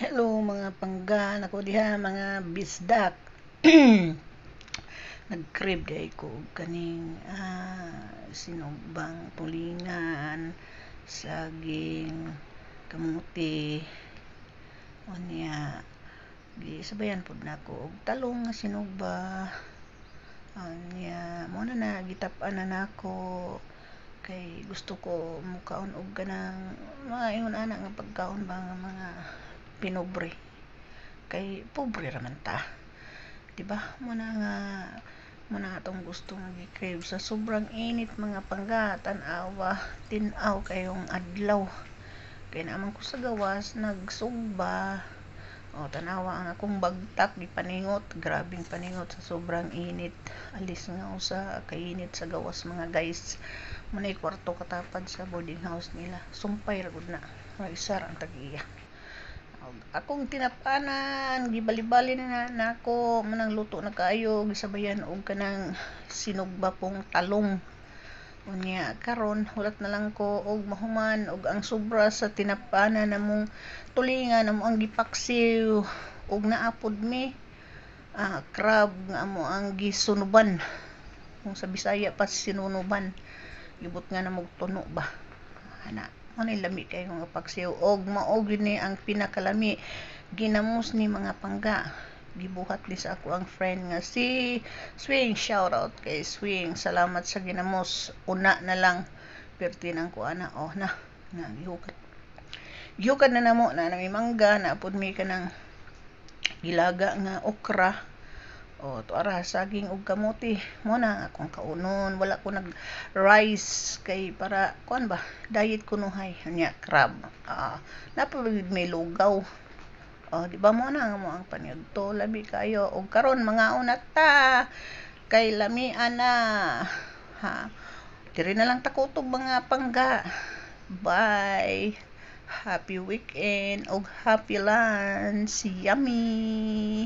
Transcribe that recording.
Hello mga panggan, ako diha mga bisdak. Nag-crib day ko og kaning sinugbang tulingan, saging, kamuti, unya gisabayan pud nako og talong nga sinugba. Unya mo na gitap-an na nako kay gusto ko mukaon og kanang mga ingon ana nga pagkaon ba nga mga pinobre kay pobre raman ta, di ba? Muna atong gusto nga gi-crave sa sobrang init mga pangga. Tan-awa tin-aw kayong adlaw kay naman ko sa gawas nagsugba. O tanawa ang akong bagtak gipaningot, grabing paningot sa sobrang init. Alis nga usa kainit sa gawas mga guys. Munay kwarto katapad sa boarding house nila. Sumpay ra gud na. Maisar ang tag-iya. Akong tinapanan gibali-bali na nako manang luto na kaayo gisabayan og kanang sinugba pong talong. Unya karon hulat na lang ko og mahuman og ang sobra sa tinapanan namong tulingan amo ang gipaksiw og naapod mi crab nga amo ang gisunuban. Kung sa Bisaya pa sinunuban, gibot nga namog tuno ba ana mo ni lami kay nga paksiw og mao gyud ni ang pinakalami ginamos ni mga pangga. Gibuhat ni sa ako ang friend nga si Swing. Shout out kay Swing, salamat sa ginamos. Una na lang perti nang ko ana na gihukat na namo na nami mangga na pud mi kanang gilaga nga okra. Tuara saging og kamote mo na akong kaunon. Wala ko nag rice kay para kuan ba diet kunuhay nya crab. Napagid may lugaw. Di ba mo na mo ang paniudto labi kayo og karon mga una ta kay lamian na diri na lang takutog mga pangga. Bye, happy weekend og happy lunch, yummy.